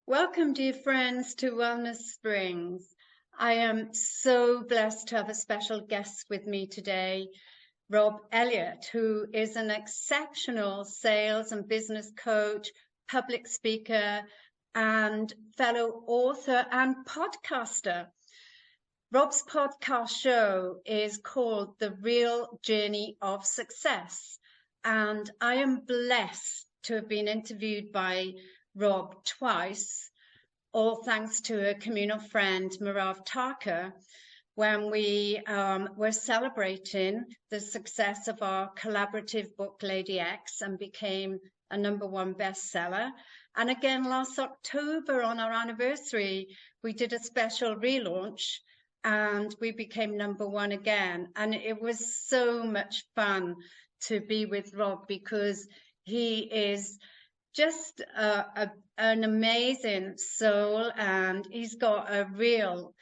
Welcome, dear friends, to Wellness Springs. I am so blessed to have a special guest with me today, Rob Elliot, who is an exceptional sales and business coach, public speaker, and fellow author and podcaster. Rob's podcast show is called The Real Journey of Success, and I am blessed to have been interviewed by Rob twice, all thanks to a communal friend, Marav Tarka, when we were celebrating the success of our collaborative book, Lady X, and became a #1 bestseller. And again, last October on our anniversary, we did a special relaunch and we became #1 again. And it was so much fun to be with Rob because he is just an amazing soul, and he's got a real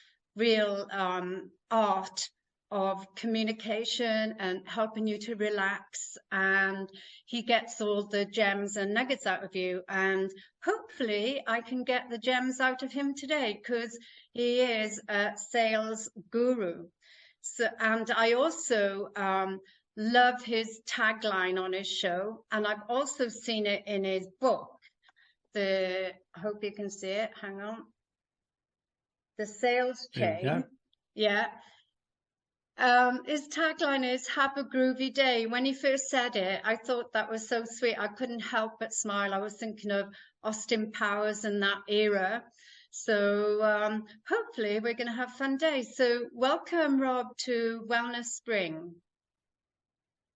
art of communication and helping you to relax, and he gets all the gems and nuggets out of you, and hopefully I can get the gems out of him today because he is a sales guru. So, and I also love his tagline on his show, and I've also seen it in his book. I hope you can see it. Hang on. The Sales Chain. Yeah. His tagline is "Have a groovy day." When he first said it, I thought that was so sweet. I couldn't help but smile. I was thinking of Austin Powers and that era. So hopefully we're going to have fun days. So welcome, Rob, to Wellness Spring.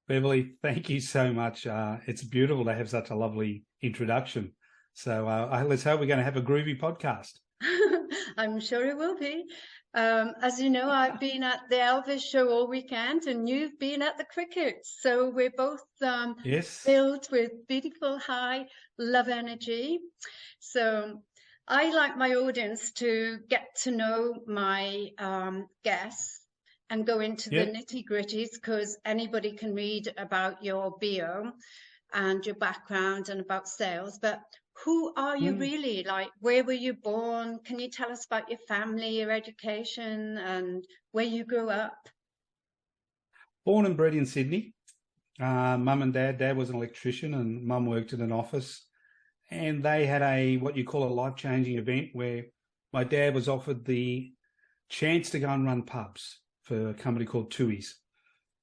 Beverly, thank you so much. It's beautiful to have such a lovely introduction. So let's hope we're going to have a groovy podcast. I'm sure it will be. As you know, I've been at the Elvis show all weekend and you've been at the cricket. So we're both filled with beautiful, high love energy. So I like my audience to get to know my guests and go into the nitty-gritties, because anybody can read about your bio and your background and about sales. But who are you really? Like, where were you born? Can you tell us about your family, your education, and where you grew up? Born and bred in Sydney. Mum and dad. Dad was an electrician and mum worked in an office. And they had what you call a life-changing event where my dad was offered the chance to go and run pubs for a company called Tui's.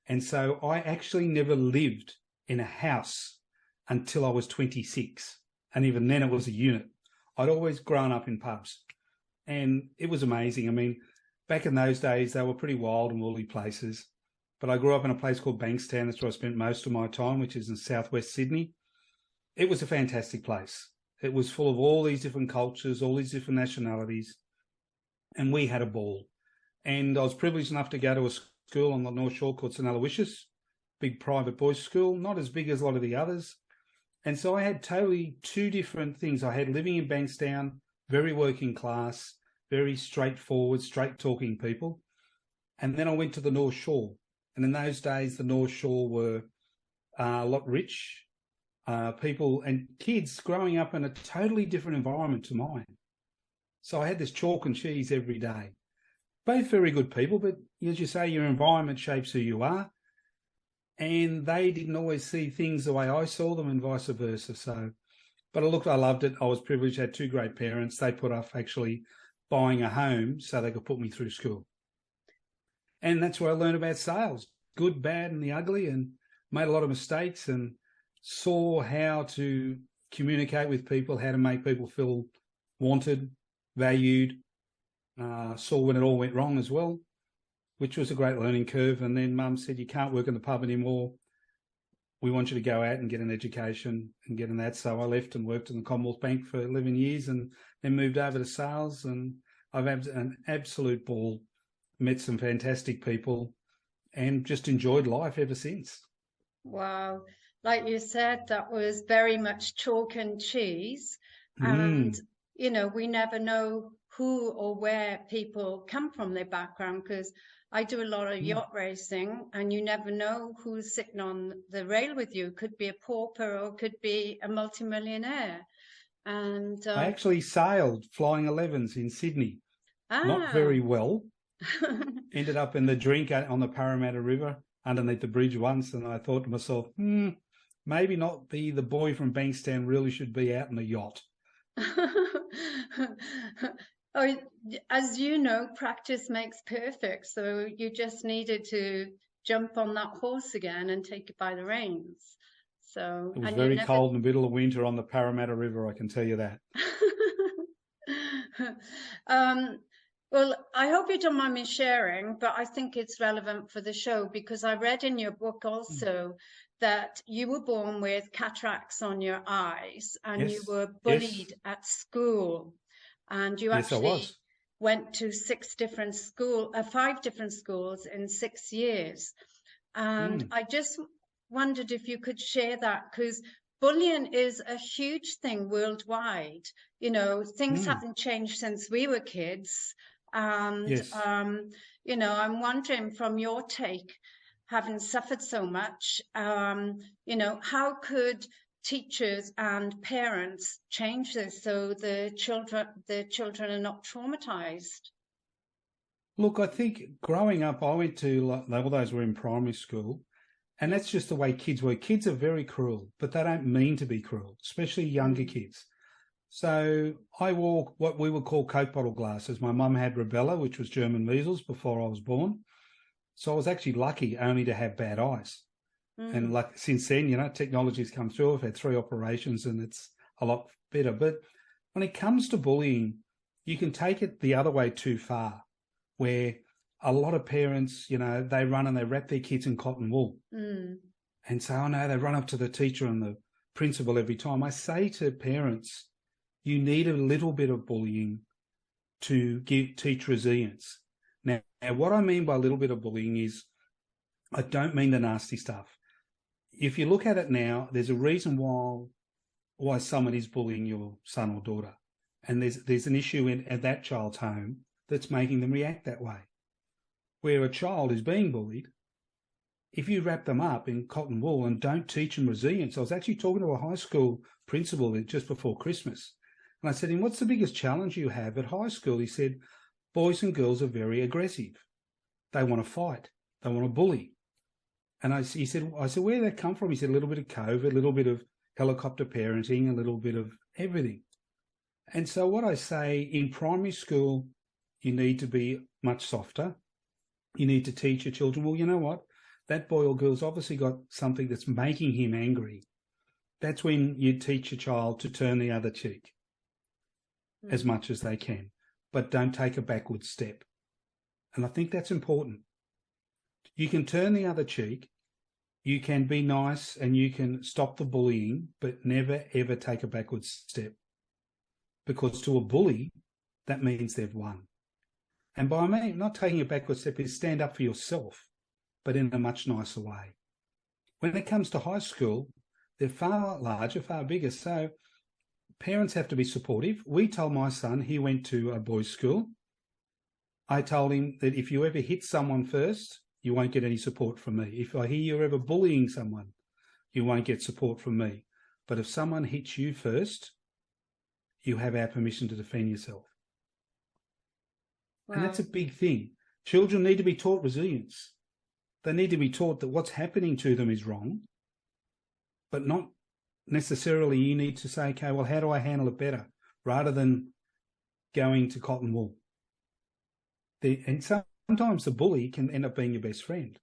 And so I actually never lived in a house until I was 26. And even then it was a unit. I'd always grown up in pubs. And it was amazing. I mean, back in those days, they were pretty wild and woolly places. But I grew up in a place called Bankstown. That's where I spent most of my time, which is in southwest Sydney. It was a fantastic place. It was full of all these different cultures, all these different nationalities. And we had a ball. And I was privileged enough to go to a school on the North Shore called St Aloysius, big private boys' school, not as big as a lot of the others. And so I had totally two different things. I had living in Bankstown, very working class, very straightforward, straight-talking people. And then I went to the North Shore. And in those days, the North Shore were a lot rich people and kids growing up in a totally different environment to mine. So I had this chalk and cheese every day. Both very good people, but as you say, your environment shapes who you are. And they didn't always see things the way I saw them and vice versa. So, but I loved it. I was privileged, had two great parents. They put off actually buying a home so they could put me through school. And that's where I learned about sales, good, bad, and the ugly, and made a lot of mistakes and saw how to communicate with people, how to make people feel wanted, valued, saw when it all went wrong as well, which was a great learning curve. And then Mum said, you can't work in the pub anymore. We want you to go out and get an education and get in that. So I left and worked in the Commonwealth Bank for 11 years and then moved over to sales. And I've had an absolute ball, met some fantastic people and just enjoyed life ever since. Wow. Like you said, that was very much chalk and cheese. And, you know, we never know who or where people come from, their background, because I do a lot of yacht racing and you never know who's sitting on the rail with you. Could be a pauper or could be a multimillionaire. And I actually sailed Flying 11s in Sydney. Not very well. Ended up in the drink on the Parramatta River underneath the bridge once, and I thought to myself, maybe not be the boy from Bankstown, really should be out in a yacht. Oh, as you know, practice makes perfect. So you just needed to jump on that horse again and take it by the reins. So it was very cold in the middle of winter on the Parramatta River, I can tell you that. Well, I hope you don't mind me sharing, but I think it's relevant for the show because I read in your book also that you were born with cataracts on your eyes and you were bullied at school, and you actually went to 5 different schools in 6 years. And I just wondered if you could share that, because bullying is a huge thing worldwide. You know, things haven't changed since we were kids. And, you know, I'm wondering from your take, having suffered so much, you know, how could teachers and parents change this so the children are not traumatized? Look, I think growing up, I went to, all those were in primary school, and that's just the way kids were. Kids are very cruel, but they don't mean to be cruel, especially younger kids. So I wore what we would call Coke bottle glasses. My mum had rubella, which was German measles, before I was born. So I was actually lucky only to have bad eyes. And like since then, you know, technology's come through. I've had 3 operations and it's a lot better. But when it comes to bullying, you can take it the other way too far, where a lot of parents, you know, they run and they wrap their kids in cotton wool. And say, oh no, they run up to the teacher and the principal every time. I say to parents, you need a little bit of bullying to teach resilience. Now, what I mean by a little bit of bullying is I don't mean the nasty stuff. If you look at it now, there's a reason why someone is bullying your son or daughter. And there's an issue at that child's home that's making them react that way. Where a child is being bullied, if you wrap them up in cotton wool and don't teach them resilience. I was actually talking to a high school principal just before Christmas. And I said, and what's the biggest challenge you have at high school? He said, boys and girls are very aggressive. They want to fight. They want to bully. And I said, where did that come from? He said, a little bit of COVID, a little bit of helicopter parenting, a little bit of everything. And so what I say, in primary school, you need to be much softer. You need to teach your children, well, you know what? That boy or girl's obviously got something that's making him angry. That's when you teach your child to turn the other cheek as much as they can, but don't take a backward step. And I think that's important. You can turn the other cheek, you can be nice and you can stop the bullying, but never, ever take a backward step. Because to a bully, that means they've won. And by me, not taking a backward step is stand up for yourself, but in a much nicer way. When it comes to high school, they're far larger, far bigger. So parents have to be supportive. We told my son, he went to a boys' school. I told him that if you ever hit someone first, you won't get any support from me. If I hear you're ever bullying someone, you won't get support from me. But if someone hits you first, you have our permission to defend yourself. Wow. And that's a big thing. Children need to be taught resilience. They need to be taught that what's happening to them is wrong, but not necessarily you need to say, okay, well, how do I handle it better, rather than going to cotton wool. And sometimes the bully can end up being your best friend.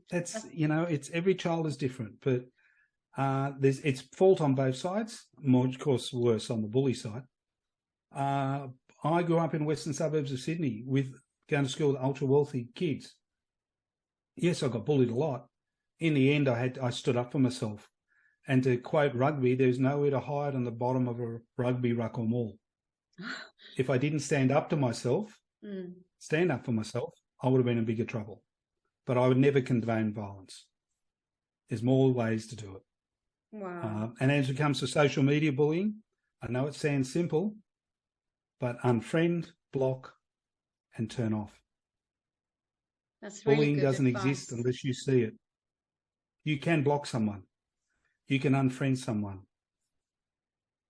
That's, you know, it's every child is different, but it's fault on both sides, more, of course, worse on the bully side. I grew up in western suburbs of Sydney with going to school with ultra-wealthy kids. Yes, I got bullied a lot. In the end, I stood up for myself. And to quote rugby, there's nowhere to hide on the bottom of a rugby ruck or mall. If I didn't stand up to myself, stand up for myself, I would have been in bigger trouble. But I would never condone violence. There's more ways to do it. Wow. And as it comes to social media bullying, I know it sounds simple, but unfriend, block, and turn off. That's really bullying good doesn't advice. exist unless you see it. You can block someone. You can unfriend someone.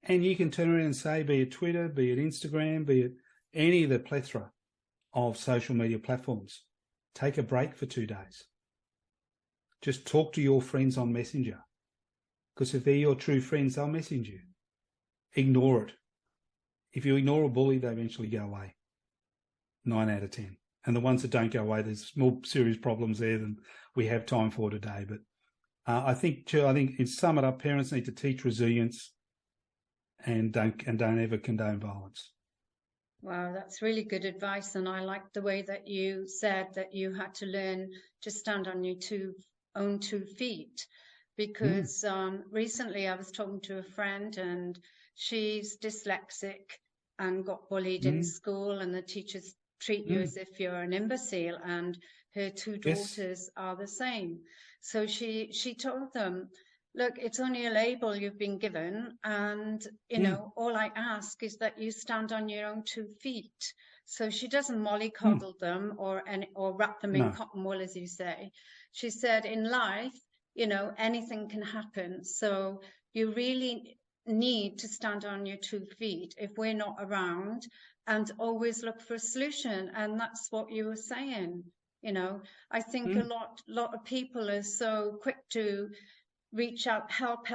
And you can turn around and say, be it Twitter, be it Instagram, be it any of the plethora of social media platforms, take a break for 2 days. Just talk to your friends on Messenger. Because if they're your true friends, they'll message you. Ignore it. If you ignore a bully, they eventually go away. 9 out of 10. And the ones that don't go away, there's more serious problems there than we have time for today. But I think in sum it up, parents need to teach resilience and don't ever condone violence. Wow, that's really good advice. And I like the way that you said that you had to learn to stand on your own 2 feet. Because recently I was talking to a friend and she's dyslexic and got bullied in school, and the teachers treat you as if you're an imbecile, and her 2 daughters are the same. So she told them, look, it's only a label you've been given, and you know, all I ask is that you stand on your own 2 feet. So she doesn't mollycoddle them or wrap them in cotton wool, as you say. She said, in life, you know, anything can happen. So you really need to stand on your 2 feet if we're not around, and always look for a solution. And that's what you were saying. You know, I think a lot of people are so quick to reach out, help,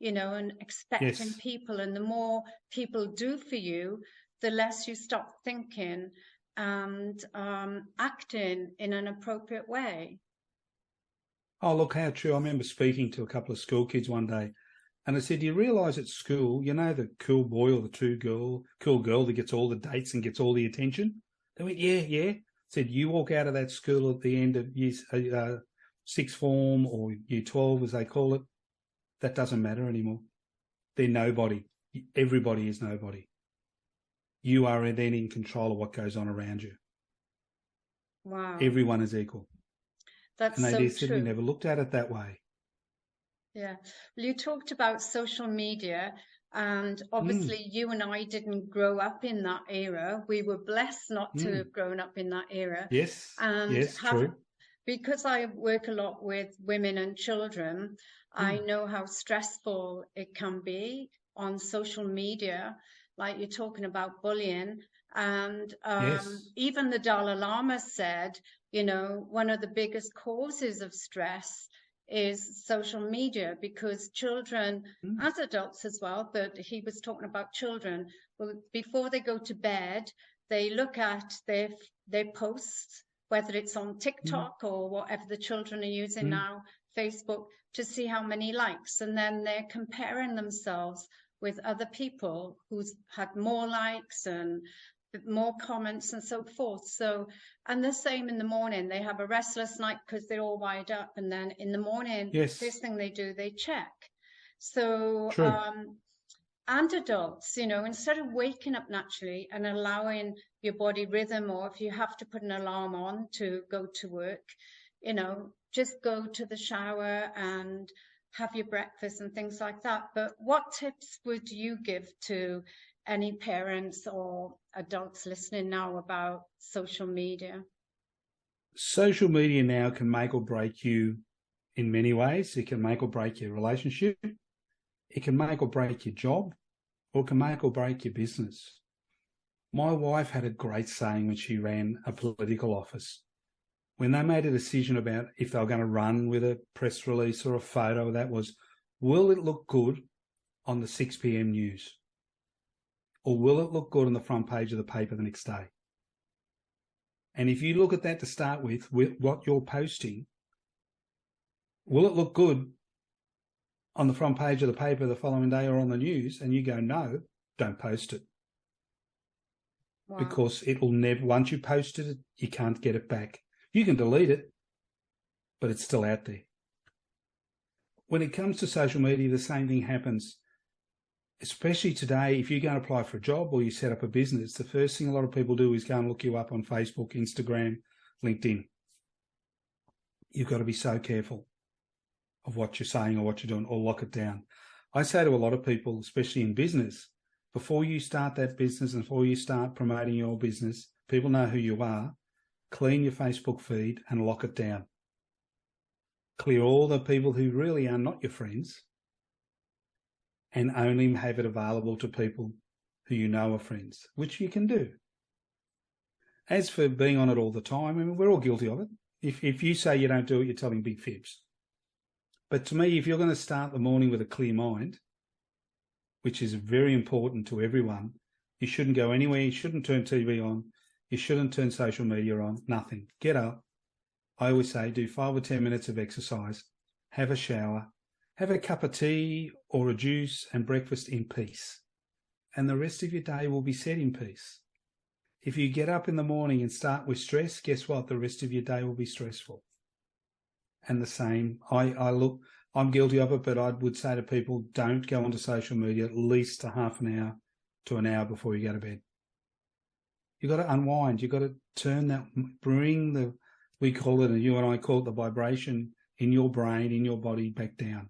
you know, and expecting people. And the more people do for you, the less you stop thinking and acting in an appropriate way. Oh, look, how true. I remember speaking to a couple of school kids one day, and I said, do you realise at school, you know, the cool boy or the cool girl that gets all the dates and gets all the attention? They went, yeah. I said, you walk out of that school at the end of year 6 form or year 12, as they call it, that doesn't matter anymore. They're nobody. Everybody is nobody. You are then in control of what goes on around you. Wow. Everyone is equal. That's and they so just true. simply never looked at it that way. Yeah. Well, you talked about social media, and obviously you and I didn't grow up in that era. We were blessed not to have grown up in that era. Yes, And true. because I work a lot with women and children, I know how stressful it can be on social media, like you're talking about bullying. And even the Dalai Lama said, you know, one of the biggest causes of stress is social media, because children, as adults as well, but he was talking about children, well, before they go to bed, they look at their posts, whether it's on TikTok or whatever the children are using now, Facebook, to see how many likes. And then they're comparing themselves with other people who's had more likes and more comments and so forth. So, and the same in the morning, they have a restless night because they're all wired up. And then in the morning, first thing they do, they check. So, and adults, you know, instead of waking up naturally and allowing your body rhythm, or if you have to put an alarm on to go to work, you know, just go to the shower and have your breakfast and things like that. But what tips would you give to any parents or adults listening now about social media? Social media now can make or break you in many ways. It can make or break your relationship. It can make or break your job, or it can make or break your business. My wife had a great saying when she ran a political office. When they made a decision about if they were going to run with a press release or a photo, that was, will it look good on the 6 p.m. news? Or will it look good on the front page of the paper the next day? And if you look at that to start with what you're posting, will it look good on the front page of the paper the following day or on the news? And you go, no, don't post it. Wow. Because it will never, once you posted it, you can't get it back. You can delete it, but it's still out there. When it comes to social media, the same thing happens. Especially today, if you go and apply for a job or you set up a business, the first thing a lot of people do is go and look you up on Facebook, Instagram, LinkedIn. You've got to be so careful of what you're saying or what you're doing, or lock it down. I say to a lot of people, especially in business, before you start that business and before you start promoting your business, people know who you are, clean your Facebook feed and lock it down. Clear all the people who really are not your friends, and only have it available to people who you know are friends, which you can do. As for being on it all the time, I mean, we're all guilty of it. If you say you don't do it, you're telling big fibs. But to me, if you're going to start the morning with a clear mind, which is very important to everyone, you shouldn't go anywhere. You shouldn't turn TV on. You shouldn't turn social media on. Nothing. Get up. I always say do 5 or 10 minutes of exercise, have a shower, have a cup of tea or a juice and breakfast in peace. And the rest of your day will be set in peace. If you get up in the morning and start with stress, guess what? The rest of your day will be stressful. And the same, I'm guilty of it, but I would say to people, don't go onto social media at least a half an hour to an hour before you go to bed. You've got to unwind. You've got to turn that, we call it, and you and I call it the vibration in your brain, in your body back down.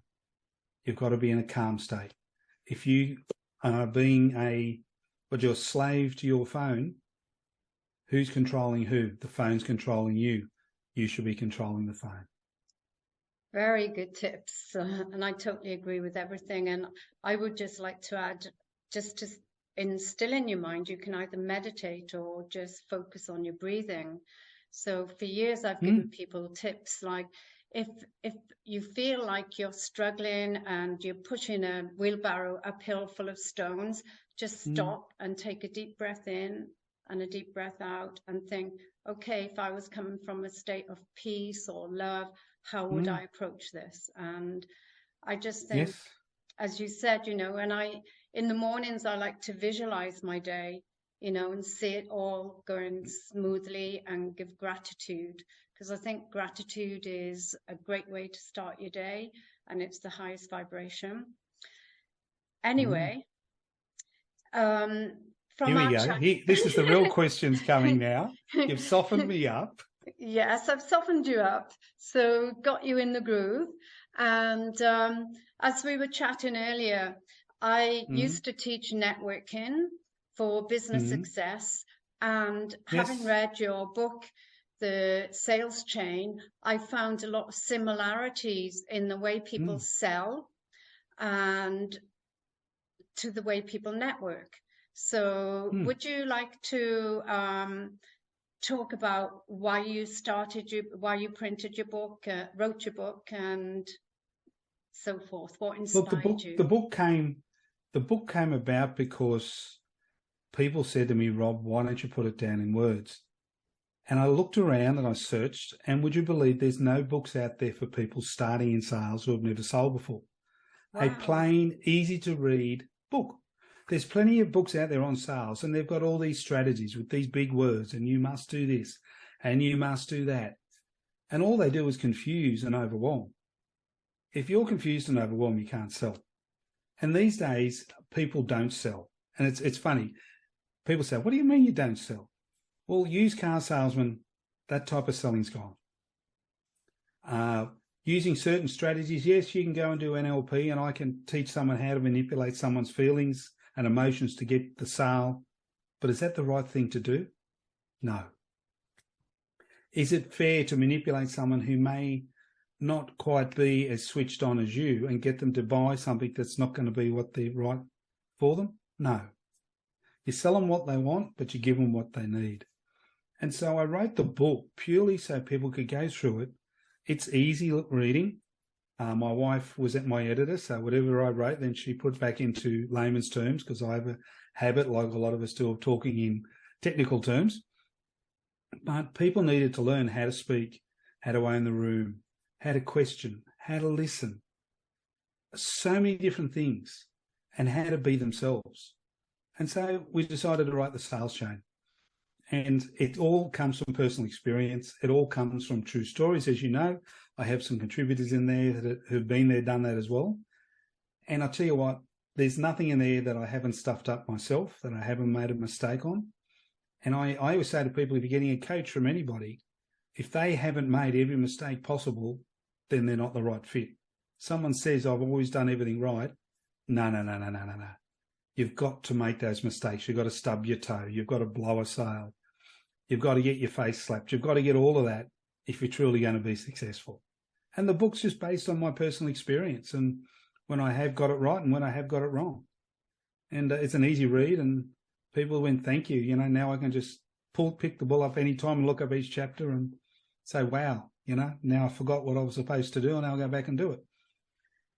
You've got to be in a calm state. If you are you're a slave to your phone, who's controlling who? The phone's controlling you. You should be controlling the phone. Very good tips. And I totally agree with everything. And I would just like to add, just to instill in your mind, you can either meditate or just focus on your breathing. So for years, I've given people tips like, if you feel like you're struggling and you're pushing a wheelbarrow uphill full of stones, just stop and take a deep breath in and a deep breath out and think, okay, if I was coming from a state of peace or love, how would I approach this? And I just think, as you said, and in the mornings, I like to visualize my day, and see it all going smoothly and give gratitude, because I think gratitude is a great way to start your day, and it's the highest vibration. Anyway, Here we go. This is the real questions coming now. You've softened me up. Yes, I've softened you up. So got you in the groove. And as we were chatting earlier, I used to teach networking for business success. And having read your book, The Sales Chain, I found a lot of similarities in the way people sell and to the way people network. So would you like to talk about why you printed your book, wrote your book, and so forth? What inspired you? The book came about because people said to me, Rob, why don't you put it down in words? And I looked around and I searched, and would you believe there's no books out there for people starting in sales who have never sold before? Wow. A plain, easy to read book. There's plenty of books out there on sales, and they've got all these strategies with these big words, and you must do this, and you must do that. And all they do is confuse and overwhelm. If you're confused and overwhelmed, you can't sell. And these days, people don't sell. And it's funny. People say, what do you mean you don't sell? Well, used car salesman, that type of selling's gone. Using certain strategies, yes, you can go and do NLP, and I can teach someone how to manipulate someone's feelings and emotions to get the sale. But is that the right thing to do? No. Is it fair to manipulate someone who may not quite be as switched on as you and get them to buy something that's not going to be what they're right for them? No. You sell them what they want, but you give them what they need. And so I wrote the book purely so people could go through it. It's easy reading. My wife was my editor, so whatever I wrote, then she put back into layman's terms, because I have a habit, like a lot of us do, of talking in technical terms. But people needed to learn how to speak, how to own the room, how to question, how to listen, so many different things, and how to be themselves. And so we decided to write The Sales Chain. And it all comes from personal experience. It all comes from true stories. As you know, I have some contributors in there that have been there, done that as well. And I'll tell you what, there's nothing in there that I haven't stuffed up myself, that I haven't made a mistake on. And I always say to people, if you're getting a coach from anybody, if they haven't made every mistake possible, then they're not the right fit. Someone says, I've always done everything right. No. You've got to make those mistakes. You've got to stub your toe. You've got to blow a sale. You've got to get your face slapped. You've got to get all of that if you're truly going to be successful. And the book's just based on my personal experience. And when I have got it right and when I have got it wrong. And it's an easy read, and people went, thank you. You know, now I can just pick the bull up any time and look up each chapter and say, wow, you know, now I forgot what I was supposed to do and I'll go back and do it.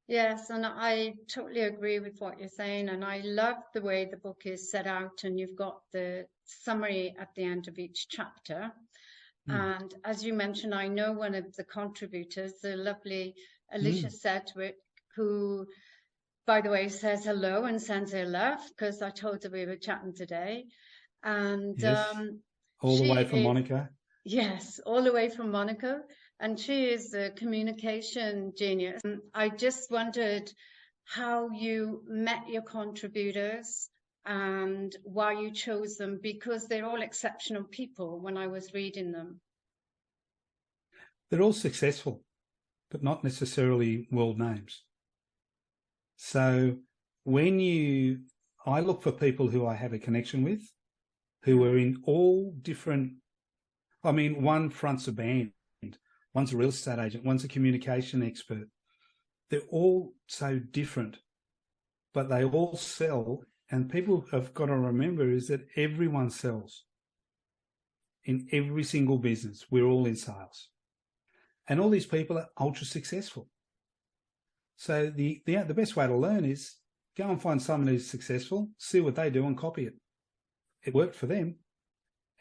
Yes, and I totally agree with what you're saying. And I love the way the book is set out, and you've got the summary at the end of each chapter. And as you mentioned, I know one of the contributors, the lovely Alicia Sedgwick, who, by the way, says hello and sends her love, because I told her we were chatting today. And yes. All the way from Monaco. Yes, all the way from Monaco. And she is a communication genius. And I just wondered how you met your contributors and why you chose them, because they're all exceptional people when I was reading them. They're all successful, but not necessarily world names. So I look for people who I have a connection with, who are in all different, one fronts a band, one's a real estate agent, one's a communication expert. They're all so different, but they all sell. And people have got to remember is that everyone sells. In every single business, we're all in sales. And all these people are ultra successful. So the best way to learn is go and find someone who's successful, see what they do and copy it. It worked for them.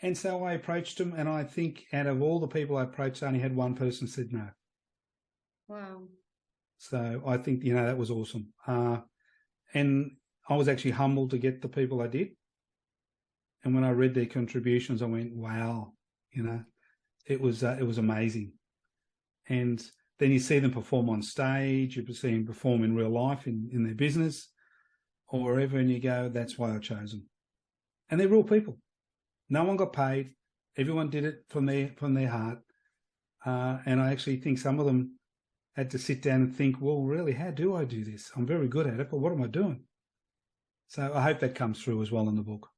And so I approached them, and I think out of all the people I approached, I only had one person said no. Wow. So I think, that was awesome. And I was actually humbled to get the people I did. And when I read their contributions, I went, wow, it was amazing. And then you see them perform on stage, you see them perform in real life in their business or wherever, and you go, that's why I chose them. And they're real people. No one got paid. Everyone did it from their heart. And I actually think some of them had to sit down and think, well, really, how do I do this? I'm very good at it, but what am I doing? So I hope that comes through as well in the book.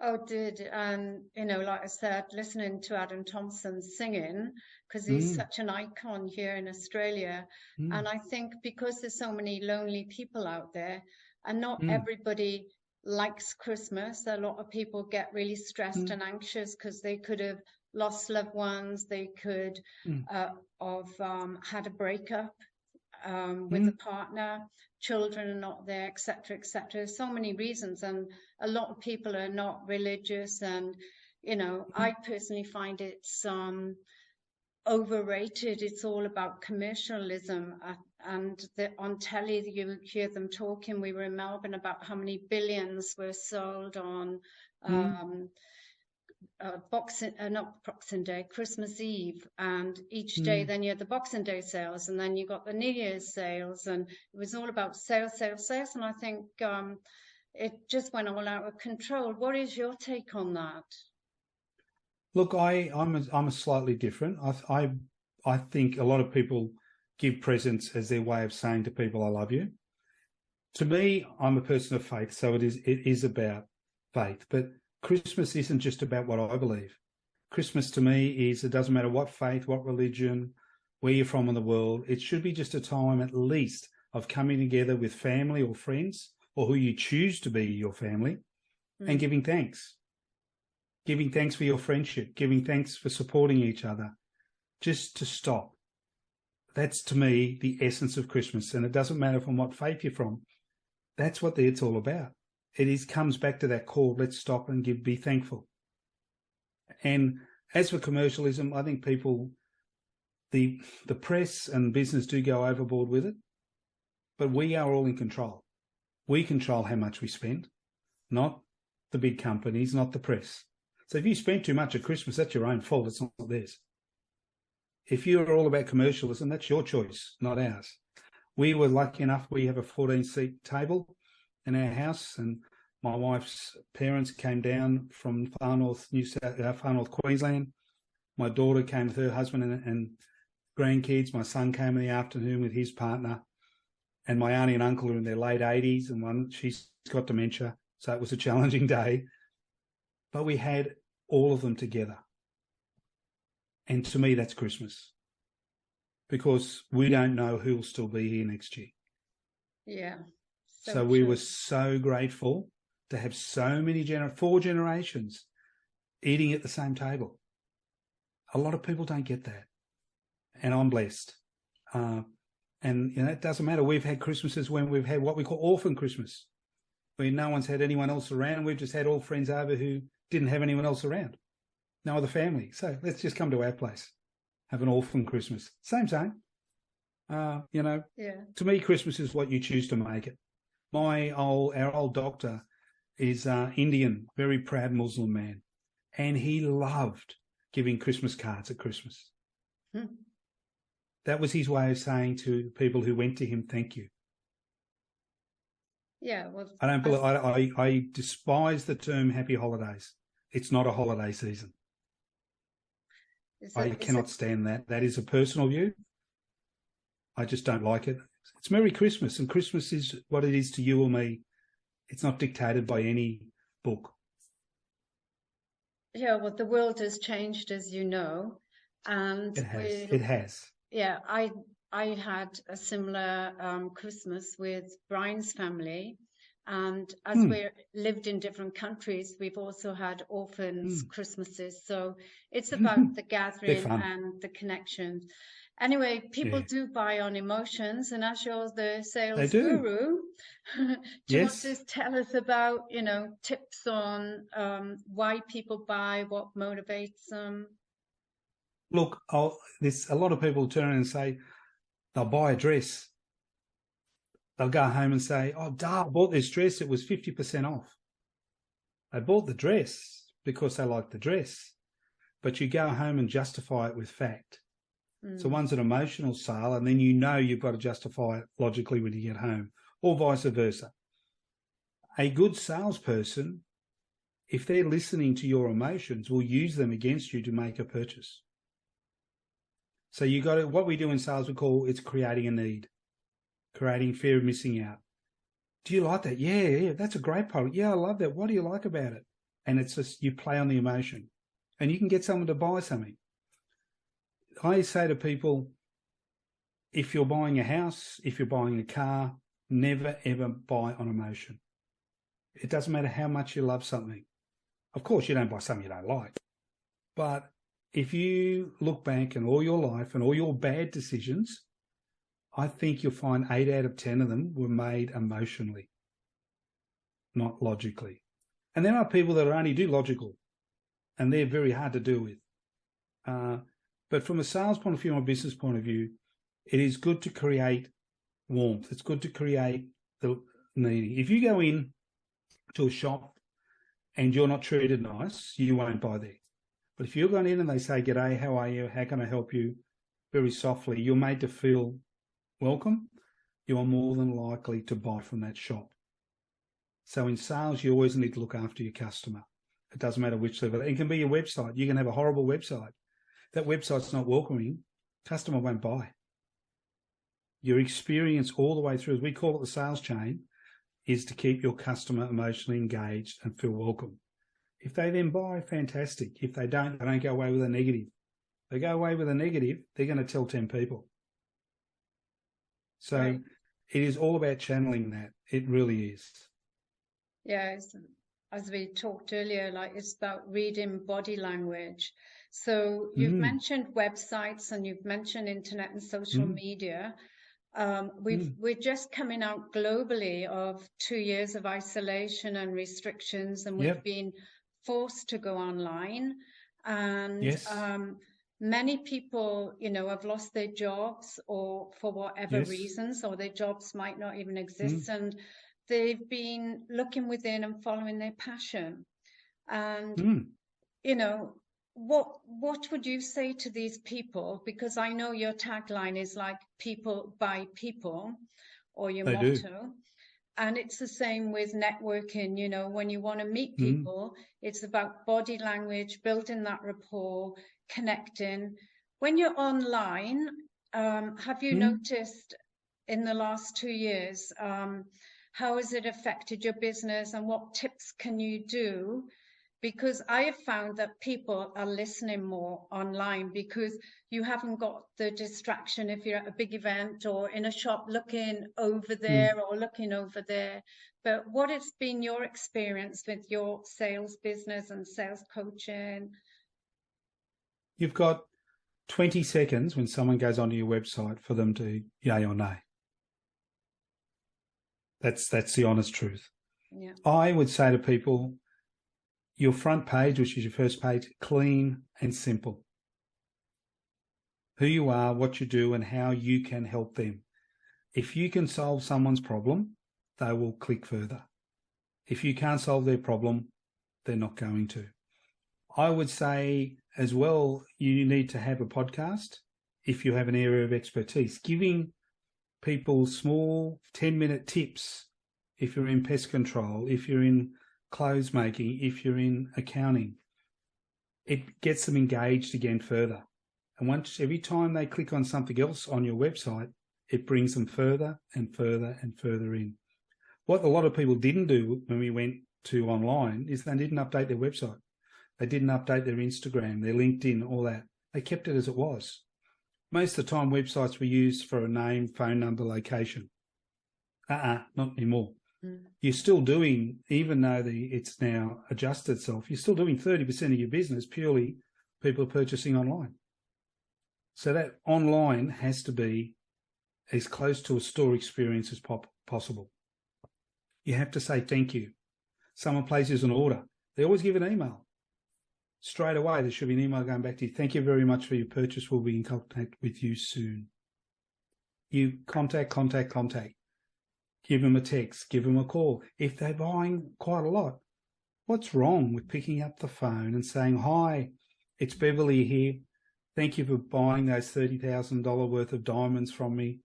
Oh, did. And, like I said, listening to Adam Thompson singing, because he's such an icon here in Australia. And I think because there's so many lonely people out there, and not everybody likes Christmas. A lot of people get really stressed and anxious because they could have lost loved ones. They could have had a breakup with a partner. Children are not there, etc., etc. So many reasons, and a lot of people are not religious. And I personally find it's overrated. It's all about commercialism, and on telly you hear them talking. We were in Melbourne about how many billions were sold on not Boxing Day, Christmas Eve, and each day then you had the Boxing Day sales, and then you got the New Year's sales, and it was all about sales. And I think it just went all out of control. What is your take on that? Look, I'm a slightly different. I think a lot of people give presents as their way of saying to people, I love you. To me, I'm a person of faith, so it is about faith. But Christmas isn't just about what I believe. Christmas to me is, it doesn't matter what faith, what religion, where you're from in the world. It should be just a time at least of coming together with family or friends, or who you choose to be your family, and giving thanks. Giving thanks for your friendship, giving thanks for supporting each other, just to stop. That's, to me, the essence of Christmas. And it doesn't matter from what faith you're from. That's what it's all about. It comes back to that call, let's stop and be thankful. And as for commercialism, I think people, the press and business do go overboard with it, but we are all in control. We control how much we spend, not the big companies, not the press. So if you spend too much at Christmas, that's your own fault. It's not theirs. If you're all about commercialism, that's your choice, not ours. We were lucky enough, we have a 14-seat table in our house, and my wife's parents came down from far north Queensland. My daughter came with her husband and grandkids. My son came in the afternoon with his partner, and my auntie and uncle are in their late 80s, and she's got dementia, so it was a challenging day. But we had all of them together. And to me, that's Christmas, because we don't know who will still be here next year. Yeah. So we true. were so grateful to have so many 4 generations eating at the same table. A lot of people don't get that, and I'm blessed. And it doesn't matter. We've had Christmases when we've had what we call orphan Christmas, where no one's had anyone else around. We've just had all friends over who didn't have anyone else around, no other family. So let's just come to our place, have an orphan Christmas. Same. Yeah. To me, Christmas is what you choose to make it. Our old doctor is Indian, very proud Muslim man, and he loved giving Christmas cards at Christmas. That was his way of saying to people who went to him, thank you. Yeah, well, I despise the term happy holidays. It's not a holiday season. I cannot stand that. That is a personal view. I just don't like it. It's Merry Christmas, and Christmas is what it is to you or me. It's not dictated by any book. Yeah, well, the world has changed, as you know, and it has. Yeah, I had a similar Christmas with Brian's family, and as we lived in different countries, we've also had orphans Christmases. So it's about the gathering and the connections. Anyway, people do buy on emotions, and as you're the sales guru, do you want to tell us about, tips on why people buy, what motivates them? Look, there's a lot of people turn around and say they'll buy a dress. They'll go home and say, oh, I bought this dress. It was 50% off. They bought the dress because they liked the dress, but you go home and justify it with fact. So one's an emotional sale, and then you've got to justify it logically when you get home, or vice versa. A good salesperson, if they're listening to your emotions, will use them against you to make a purchase. So what we do in sales, it's creating a need, creating fear of missing out. Do you like that? Yeah, that's a great product. Yeah, I love that. What do you like about it? And it's just, you play on the emotion, and you can get someone to buy something. I say to people, if you're buying a house, if you're buying a car, never, ever buy on emotion. It doesn't matter how much you love something. Of course, you don't buy something you don't like. But if you look back in all your life and all your bad decisions, I think you'll find 8 out of 10 of them were made emotionally, not logically. And there are people that only do logical, and they're very hard to deal with. But from a sales point of view and a business point of view, it is good to create warmth. It's good to create the needing. If you go in to a shop and you're not treated nice, you won't buy there. But if you're going in and they say, "G'day, how are you? How can I help you?" very softly, you're made to feel welcome, you are more than likely to buy from that shop. So in sales, you always need to look after your customer. It doesn't matter which level. It can be your website. You can have a horrible website. That website's not welcoming, customer won't buy. Your experience all the way through, as we call it the sales chain, is to keep your customer emotionally engaged and feel welcome. If they then buy, fantastic. If they don't go away with a negative. If they go away with a negative, they're going to tell 10 people. So It is all about channeling that. It really is. Yeah, as we talked earlier, it's about reading body language. So you've mentioned websites and you've mentioned internet and social media. We're just coming out globally of 2 years of isolation and restrictions, and we've been forced to go online. And many people, have lost their jobs or for whatever reasons, or their jobs might not even exist. And they've been looking within and following their passion. And, what would you say to these people? Because I know your tagline is like people by people, or your motto. And it's the same with networking. When you want to meet people, it's about body language, building that rapport, connecting. When you're online, have you noticed in the last 2 years, how has it affected your business, and what tips can you do because I have found that people are listening more online because you haven't got the distraction if you're at a big event or in a shop looking over there or looking over there. But what has been your experience with your sales business and sales coaching? You've got 20 seconds when someone goes onto your website for them to yay or nay. That's the honest truth. Yeah. I would say to people, your front page, which is your first page, clean and simple. Who you are, what you do, and how you can help them. If you can solve someone's problem, they will click further. If you can't solve their problem, they're not going to. I would say as well, you need to have a podcast if you have an area of expertise, giving people small 10-minute tips. If you're in pest control, if you're in clothes making, if you're in accounting, it gets them engaged again further. And every time they click on something else on your website, it brings them further and further and further in. What a lot of people didn't do when we went to online is they didn't update their website. They didn't update their Instagram, their LinkedIn, all that. They kept it as it was. Most of the time, websites were used for a name, phone number, location. Not anymore. You're still doing, even though it's now adjusted itself, you're still doing 30% of your business purely people are purchasing online. So that online has to be as close to a store experience as possible. You have to say thank you. Someone places an order. They always give an email. Straight away, there should be an email going back to you. Thank you very much for your purchase. We'll be in contact with you soon. You contact. Give them a text, give them a call. If they're buying quite a lot, what's wrong with picking up the phone and saying, hi, it's Beverly here. Thank you for buying those $30,000 worth of diamonds from me.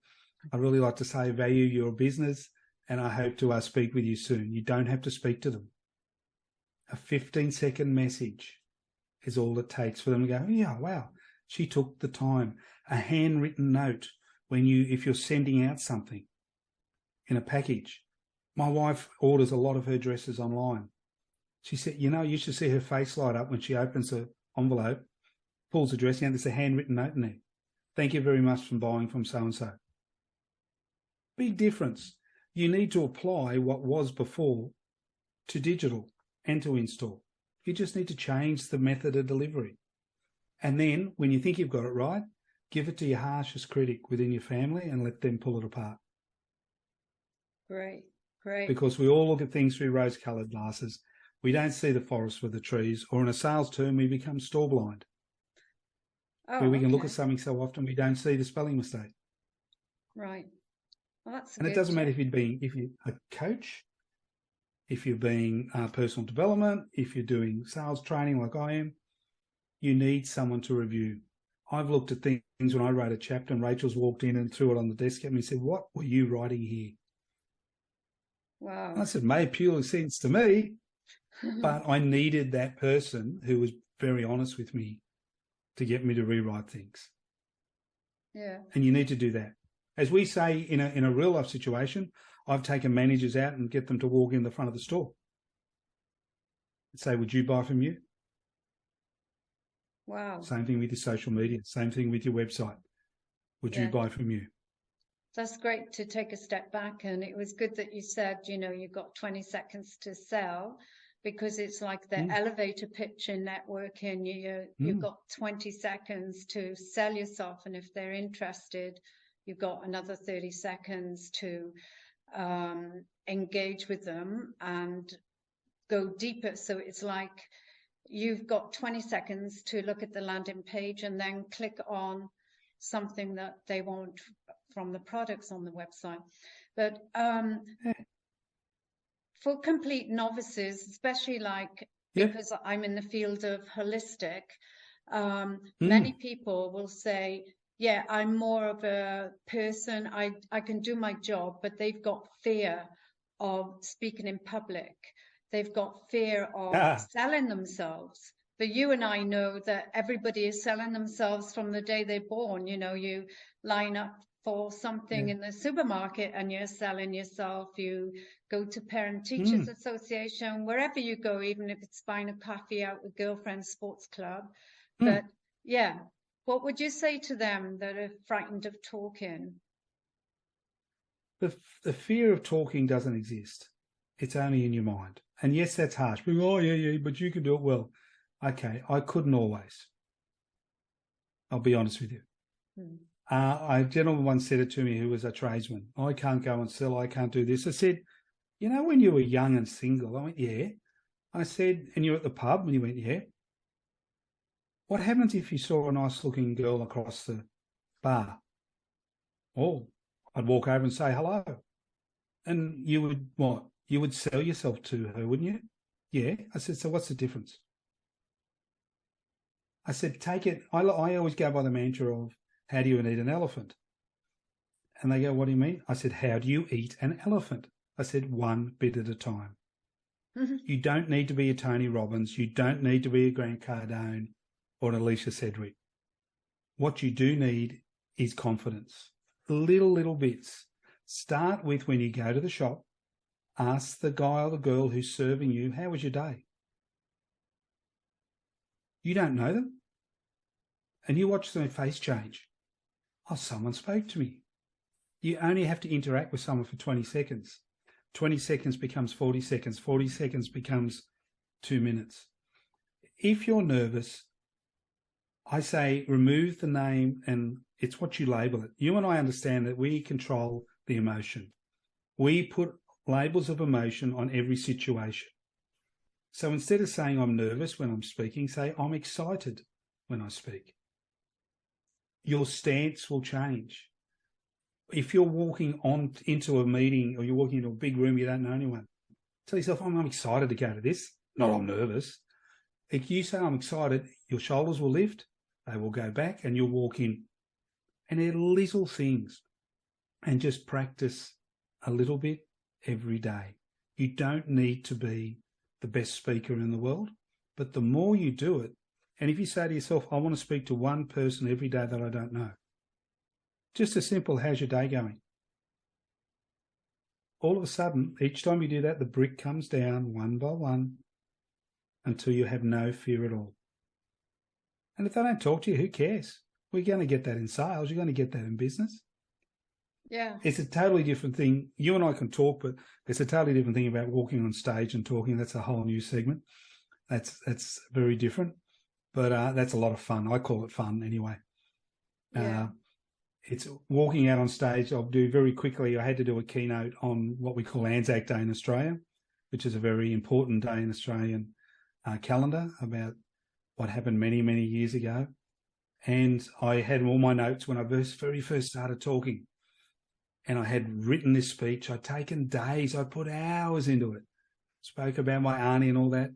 I'd really like to say I value your business and I hope to speak with you soon. You don't have to speak to them. A 15-second message is all it takes for them to go, yeah, wow, she took the time. A handwritten note if you're sending out something in a package. My wife orders a lot of her dresses online. She said, you should see her face light up when she opens the envelope, pulls the dress out, there's a handwritten note in there. Thank you very much for buying from so-and-so. Big difference. You need to apply what was before to digital and to in-store. You just need to change the method of delivery. And then when you think you've got it right, give it to your harshest critic within your family and let them pull it apart. Great. Because we all look at things through rose-coloured glasses. We don't see the forest for the trees, or in a sales term, we become store blind. Where we can look at something so often we don't see the spelling mistake. Right. Well, that's and it doesn't matter if you're a coach, if you're being personal development, if you're doing sales training like I am, you need someone to review. I've looked at things when I wrote a chapter and Rachel's walked in and threw it on the desk at me and said, what were you writing here? Wow. And I said, made pure sense to me, but I needed that person who was very honest with me to get me to rewrite things. Yeah. And you need to do that. As we say in a real life situation, I've taken managers out and get them to walk in the front of the store and say, would you buy from you? Wow. Same thing with your social media. Same thing with your website. Would you buy from you? That's great to take a step back. And it was good that you said, you've got 20 seconds to sell, because it's like the elevator pitch in networking. You've got 20 seconds to sell yourself. And if they're interested, you've got another 30 seconds to engage with them and go deeper. So it's like you've got 20 seconds to look at the landing page and then click on something that they want from the products on the website. But for complete novices, especially because I'm in the field of holistic, many people will say, yeah, I'm more of a person, I can do my job, but they've got fear of speaking in public. They've got fear of selling themselves. But you and I know that everybody is selling themselves from the day they're born. You line up for something in the supermarket and you're selling yourself. You go to Parent Teachers Association, wherever you go, even if it's buying a coffee out with girlfriends, sports club. But yeah, what would you say to them that are frightened of talking? The fear of talking doesn't exist. It's only in your mind. And yes, that's harsh. But, oh, yeah, but you can do it well. Okay, I couldn't always. I'll be honest with you. A gentleman once said it to me who was a tradesman. I can't go and sell. I can't do this. I said, you know, when you were young and single? I went, yeah. I said, and you're at the pub? And he went, yeah. What happens if you saw a nice-looking girl across the bar? Oh, I'd walk over and say hello. And you would what? You would sell yourself to her, wouldn't you? Yeah. I said, so what's the difference? I said, take it. I always go by the mantra of, how do you eat an elephant? And they go, what do you mean? I said, how do you eat an elephant? I said, one bit at a time. You don't need to be a Tony Robbins. You don't need to be a Grant Cardone or an Alicia Sedgwick. What you do need is confidence. Little bits. Start with when you go to the shop, ask the guy or the girl who's serving you, how was your day? You don't know them. And you watch their face change. Oh, someone spoke to me. You only have to interact with someone for 20 seconds. 20 seconds becomes 40 seconds. 40 seconds becomes 2 minutes. If you're nervous, I say remove the name, and it's what you label it. You and I understand that we control the emotion. We put labels of emotion on every situation. So instead of saying I'm nervous when I'm speaking, say I'm excited when I speak. Your stance will change. If you're walking on into a meeting or you're walking into a big room, you don't know anyone, tell yourself, I'm excited to go to this, not I'm nervous. If you say I'm excited, your shoulders will lift, they will go back, and you'll walk in. And they're little things. And just practice a little bit every day. You don't need to be the best speaker in the world, but the more you do it, and if you say to yourself, I want to speak to one person every day that I don't know, just as simple, how's your day going? All of a sudden, each time you do that, the brick comes down one by one until you have no fear at all. And if they don't talk to you, who cares? We're going to get that in sales. You're going to get that in business. Yeah. It's a totally different thing. You and I can talk, but it's a totally different thing about walking on stage and talking. That's a whole new segment. That's very different, but that's a lot of fun. I call it fun anyway. Yeah. It's walking out on stage. I'll do very quickly. I had to do a keynote on what we call Anzac Day in Australia, which is a very important day in Australian calendar about what happened many, many years ago. And I had all my notes when I very first started talking. And I had written this speech. I'd taken days. I put hours into it. Spoke about my auntie and all that.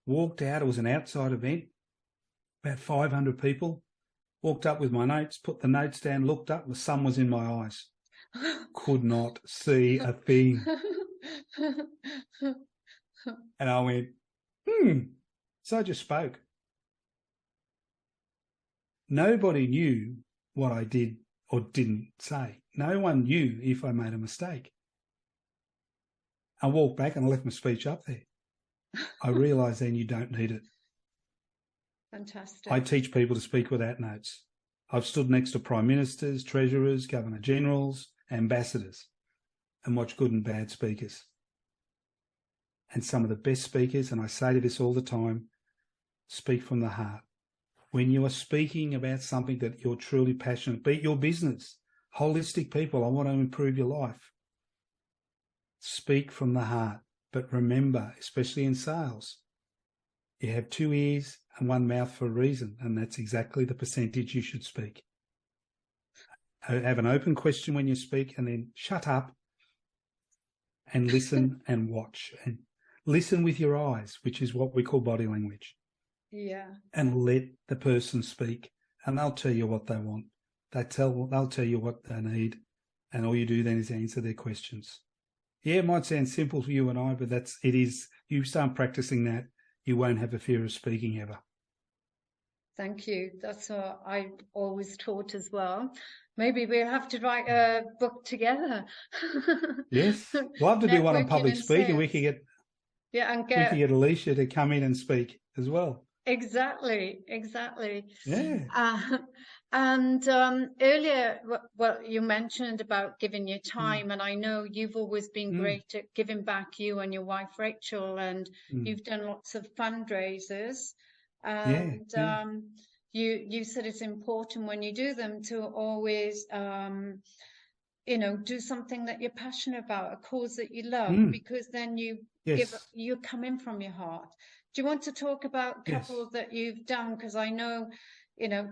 Walked out. It was an outside event. About 500 people. Walked up with my notes, put the notes down, looked up. The sun was in my eyes. Could not see a thing. And I went, So I just spoke. Nobody knew what I did or didn't say. No one knew if I made a mistake. I walked back and I left my speech up there. I realised then you don't need it. Fantastic. I teach people to speak without notes. I've stood next to prime ministers, treasurers, governor generals, ambassadors, and watched good and bad speakers. And some of the best speakers, and I say to this all the time, speak from the heart. When you are speaking about something that you're truly passionate, be it your business, holistic people, I want to improve your life. Speak from the heart. But remember, especially in sales, you have 2 ears and 1 mouth for a reason, and that's exactly the percentage you should speak. Have an open question when you speak, and then shut up and listen and watch. And listen with your eyes, which is what we call body language. Yeah. And let the person speak, and they'll tell you what they want. They'll tell you what they need, and all you do then is answer their questions. Yeah, it might sound simple for you and I, but it is. You start practicing that, you won't have a fear of speaking ever. Thank you. That's what I always taught as well. Maybe we'll have to write a book together. Yes, love to do one on Networking public and speaking. sales. Yeah, and We could get get Alicia to come in and speak as well. exactly, exactly. Yeah. Uh, and earlier, well, you mentioned about giving your Mm, time, and I know you've always been mm, great at giving back, you and your wife Rachel, and mm. you've done lots of fundraisers. Yeah, And yeah. you said it's important when you do them to always, do something that you're passionate about, a cause that you love, Mm, because then yes, you come in from your heart. Do you want to talk about a yes, couple that you've done? Because I know,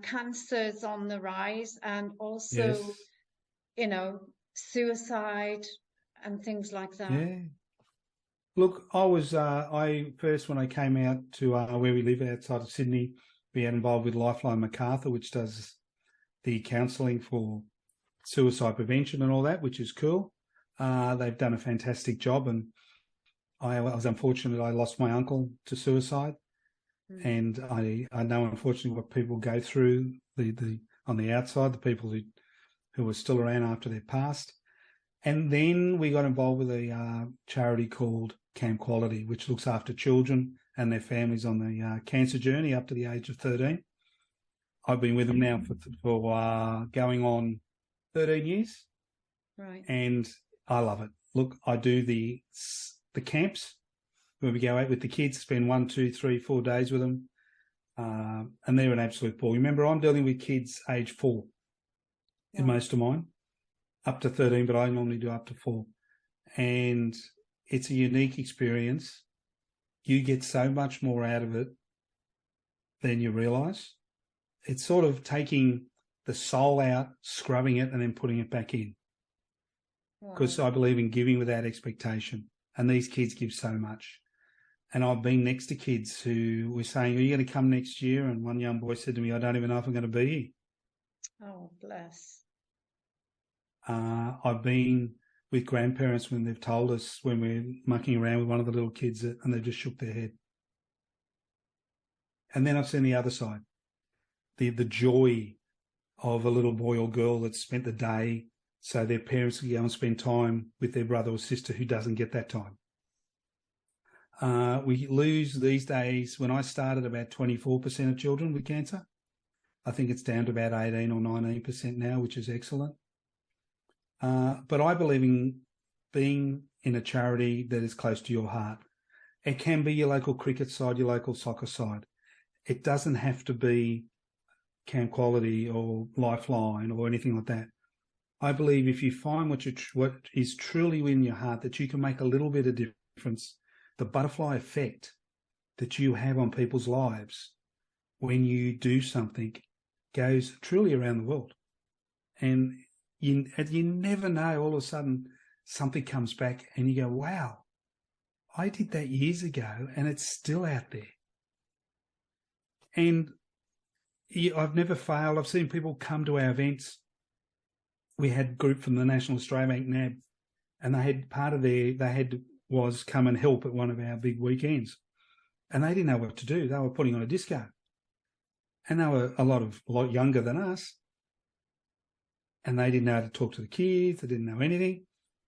cancer's on the rise, and also, yes, suicide and things like that. yeah. Look, I first, when I came out to where we live outside of Sydney, we got involved with Lifeline Macarthur, which does the counselling for suicide prevention and all that, which is cool. They've done a fantastic job, and I was unfortunate. I lost my uncle to suicide, Mm. and I know unfortunately what people go through the on the outside, the people who are still around after they're passed. And then we got involved with a charity called Camp Quality, which looks after children and their families on the cancer journey up to the age of 13. I've been with them now for going on 13 years, Right. and I love it. Look, I do the camps where we go out with the kids, spend 1, 2, 3, 4 days with them, and they're an absolute ball. Remember, I'm dealing with kids age 4 in Wow. most of mine, up to 13, but I normally do up to 4. And it's a unique experience. You get so much more out of it than you realise. It's sort of taking the soul out, scrubbing it, and then putting it back in. Because Wow. I believe in giving without expectation. And these kids give so much. And I've been next to kids who were saying, are you going to come next year? And one young boy said to me, I don't even know if I'm going to be here. Oh, bless. I've been with grandparents when they've told us, when we're mucking around with one of the little kids, and they've just shook their head. And then I've seen the other side, the joy of a little boy or girl that's spent the day so their parents can go and spend time with their brother or sister who doesn't get that time. We lose these days, when I started, about 24% of children with cancer. I think it's down to about 18 or 19% now, which is excellent. But I believe in being in a charity that is close to your heart. It can be your local cricket side, your local soccer side. It doesn't have to be Camp Quality or Lifeline or anything like that. I believe if you find what is truly in your heart, that you can make a little bit of difference, the butterfly effect that you have on people's lives when you do something goes truly around the world. And you never know, all of a sudden something comes back and you go, wow, I did that years ago and it's still out there. And I've never failed. I've seen people come to our events. We had a group from the National Australia Bank NAB, and they had part of was come and help at one of our big weekends. And they didn't know what to do. They were putting on a disco. And they were a lot younger than us. And they didn't know how to talk to the kids. They didn't know anything.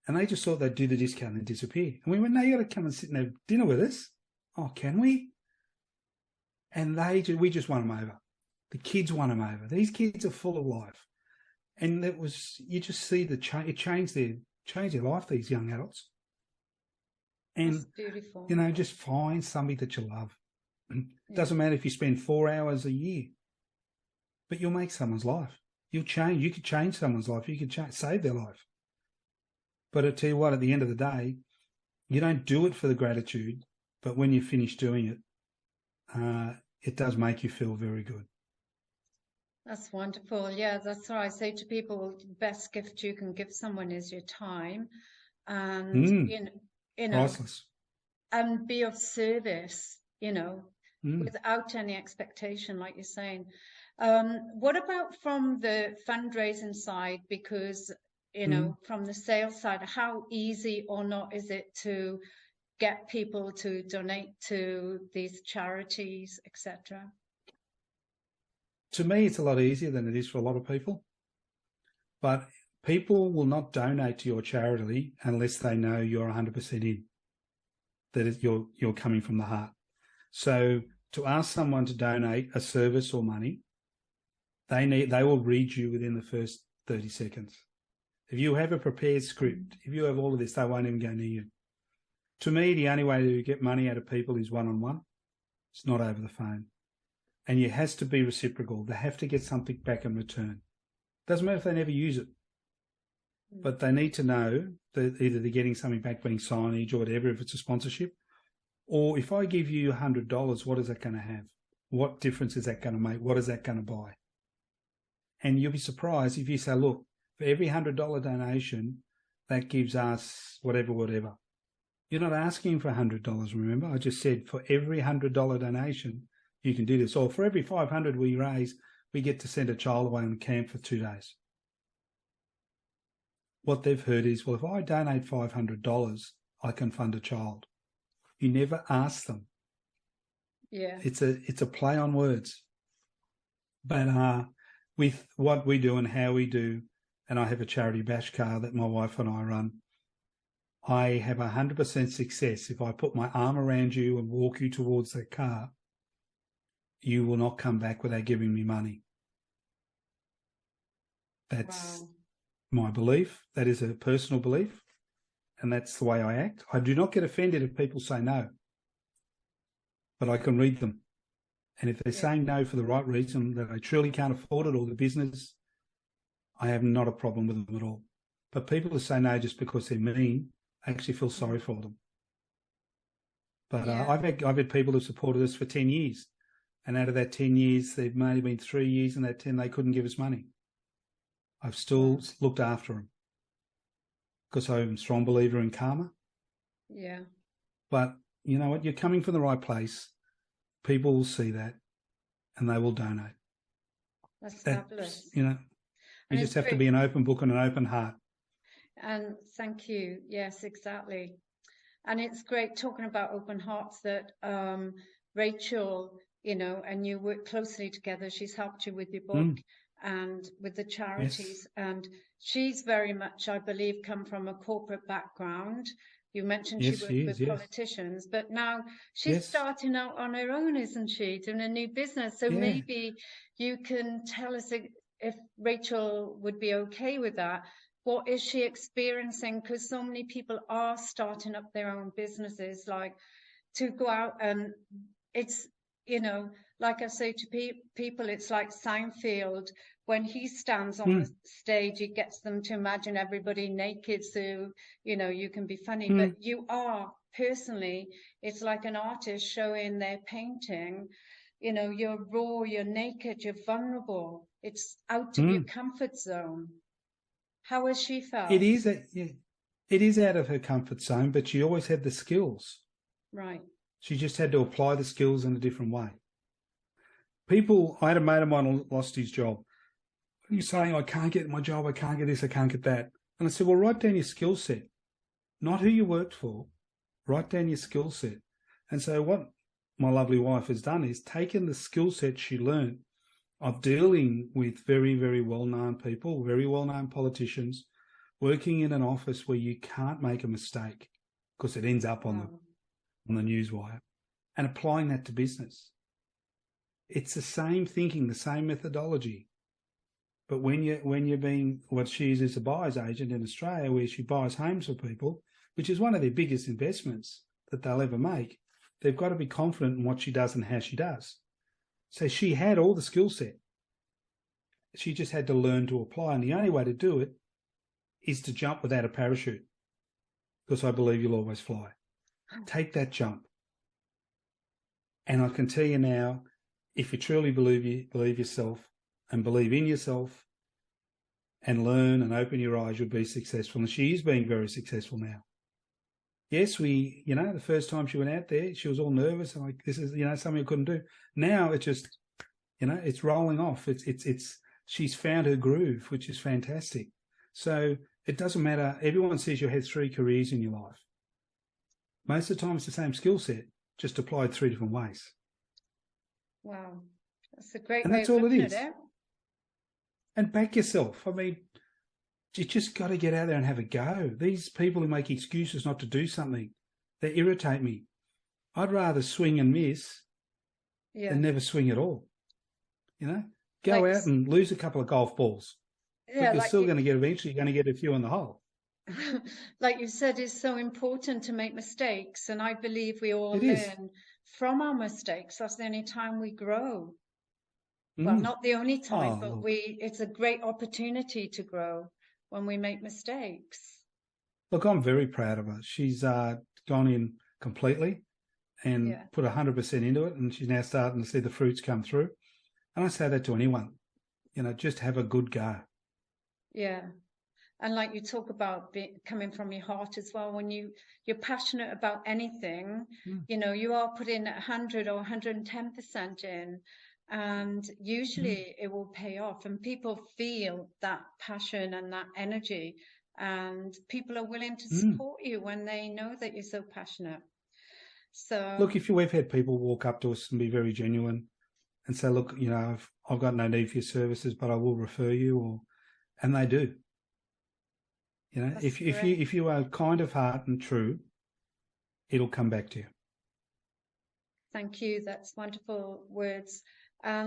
And they just thought they'd do the disco and then disappear. And we went, no, you got to come and sit and have dinner with us. Oh, can we? And we just won them over. The kids won them over. These kids are full of life. And you just see it changed their life, these young adults. And, That's beautiful. just find somebody that you love. It Yeah. doesn't matter if you spend 4 hours a year, but you'll make someone's life. You'll change. You could change someone's life. You could save their life. But I tell you what, at the end of the day, you don't do it for the gratitude, but when you finish doing it, it does make you feel very good. That's wonderful. Yeah, that's what I say to people. The best gift you can give someone is your time, and Priceless. and be of service, Mm. without any expectation, like you're saying. What about from the fundraising side? Because, from the sales side, how easy or not is it to get people to donate to these charities, etc.? To me, it's a lot easier than it is for a lot of people. But people will not donate to your charity unless they know you're 100% in, that you're coming from the heart. So to ask someone to donate a service or money, they will read you within the first 30 seconds. If you have a prepared script, if you have all of this, they won't even go near you. To me, the only way to get money out of people is one-on-one. It's not over the phone. And it has to be reciprocal. They have to get something back in return. Doesn't matter if they never use it. But they need to know that either they're getting something back, being signage or whatever, if it's a sponsorship. Or if I give you $100, what is that going to have? What difference is that going to make? What is that going to buy? And you'll be surprised if you say, look, for every $100 donation, that gives us whatever. You're not asking for $100, remember? I just said for every $100 donation, you can do this. Or for every 500 we raise, we get to send a child away on camp for 2 days. What they've heard is, well, if I donate $500, I can fund a child. You never ask them. Yeah. It's a play on words. But with what we do and how we do, and I have a charity bash car that my wife and I run, I have 100% success. If I put my arm around you and walk you towards that car, you will not come back without giving me money. That's my belief. That is a personal belief, and that's the way I act. I do not get offended if people say no, but I can read them. And if they're saying no for the right reason, that they truly can't afford it or the business, I have not a problem with them at all. But people who say no just because they're mean, I actually feel sorry for them. But I've had people who supported us for 10 years. And out of that 10 years, there may have been 3 years in that 10 they couldn't give us money. I've still looked after them because I'm a strong believer in karma. Yeah. But you know what? You're coming from the right place. People will see that and they will donate. That's fabulous. You know, you just have to be an open book and an open heart. And thank you. Yes, exactly. And it's great talking about open hearts that Rachel, you know, and you work closely together. She's helped you with your book and with the charities. Yes. And she's very much, I believe, come from a corporate background. You mentioned she worked with politicians, but now she's starting out on her own, isn't she? Doing a new business. So maybe you can tell us if Rachel would be okay with that. What is she experiencing? Because so many people are starting up their own businesses, like to go out and it's, you know, like I say to people, it's like Seinfeld. When he stands on the stage, he gets them to imagine everybody naked so, you know, you can be funny. But you are personally, it's like an artist showing their painting. You know, you're raw, you're naked, you're vulnerable. It's out of your comfort zone. How has she felt? It is out of her comfort zone, but she always had the skills. Right. She just had to apply the skills in a different way. I had a mate of mine who lost his job. You're saying, I can't get my job, I can't get this, I can't get that. And I said, well, write down your skill set, not who you worked for. Write down your skill set. And so what my lovely wife has done is taken the skill set she learned of dealing with very, very well-known people, very well-known politicians, working in an office where you can't make a mistake because it ends up on the newswire, and applying that to business. It's the same thinking, the same methodology. But when you're being what she is a buyer's agent in Australia, where she buys homes for people, which is one of their biggest investments that they'll ever make, they've got to be confident in what she does and how she does. So she had all the skill set. She just had to learn to apply. And the only way to do it is to jump without a parachute, because I believe you'll always fly. Take that jump. And I can tell you now, if you truly believe yourself and believe in yourself and learn and open your eyes, you'll be successful. And she is being very successful now. Yes, the first time she went out there, she was all nervous and like, this is, something I couldn't do. Now it's just, it's rolling off. She's found her groove, which is fantastic. So it doesn't matter. Everyone says you had 3 careers in your life. Most of the time it's the same skill set, just applied 3 different ways. Wow. That's a great And way that's of all it looking is. at it. And back yourself. I mean, you just got to get out there and have a go. These people who make excuses not to do something, they irritate me. I'd rather swing and miss than never swing at all. You know, go Like, out and lose a couple of golf balls, but you're like still going to get, eventually you're going to get a few in the hole. like you said, it's so important to make mistakes. And I believe we all It is. learn from our mistakes. That's the only time we grow. Well, not the only time, but look. it's a great opportunity to grow when we make mistakes. Look, I'm very proud of her. She's gone in completely and put 100% into it, and she's now starting to see the fruits come through. And I say that to anyone, you know, just have a good go. Yeah. And like you talk about coming from your heart as well, when you're passionate about anything, you know, you are putting 100 or 110% in, and usually it will pay off, and people feel that passion and that energy, and people are willing to support you when they know that you're so passionate. So look, we've had people walk up to us and be very genuine and say, look, you know, I've got no need for your services, but I will refer you, and they do. You know, if you are kind of heart and true, it'll come back to you. Thank you. That's wonderful words.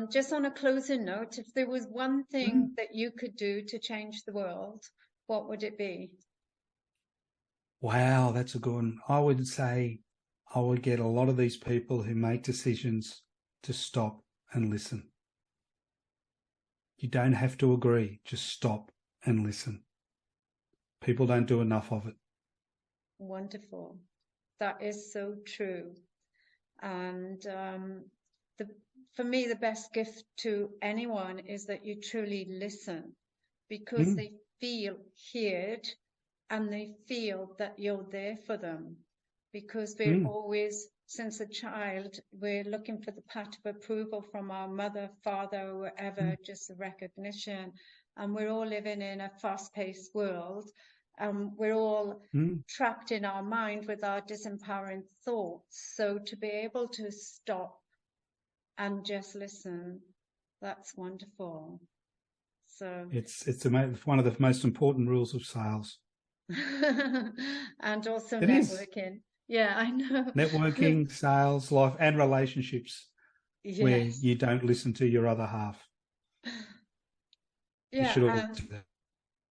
Just on a closing note, if there was one thing that you could do to change the world, what would it be? Wow, that's a good one. I would say I would get a lot of these people who make decisions to stop and listen. You don't have to agree, just stop and listen. People don't do enough of it. Wonderful. That is so true. And for me, the best gift to anyone is that you truly listen, because they feel heard and they feel that you're there for them. Because we're always, since a child, we're looking for the pat of approval from our mother, father, wherever, just the recognition. And we're all living in a fast-paced world. We're all trapped in our mind with our disempowering thoughts. So to be able to stop and just listen, that's wonderful. So it's one of the most important rules of sales. And also it networking. Is. Yeah, I know. Networking, sales, life, and relationships, where you don't listen to your other half. Yeah,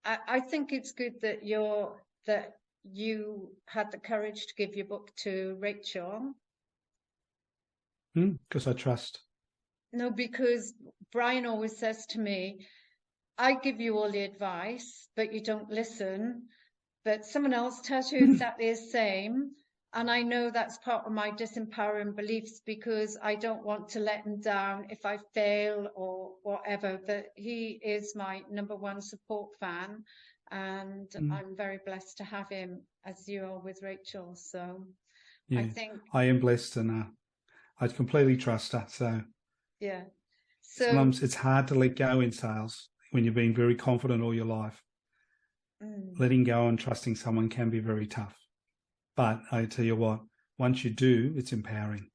I think it's good that you had the courage to give your book to Rachel. Because I trust. No, because Brian always says to me, I give you all the advice, but you don't listen. But someone else tells you exactly the same. And I know that's part of my disempowering beliefs, because I don't want to let him down if I fail or whatever. But he is my #1 support fan. And I'm very blessed to have him, as you are with Rachel. So I think I am blessed, and I completely trust her. So sometimes it's hard to let go in sales when you've been very confident all your life. Letting go and trusting someone can be very tough. But I tell you what, once you do, it's empowering.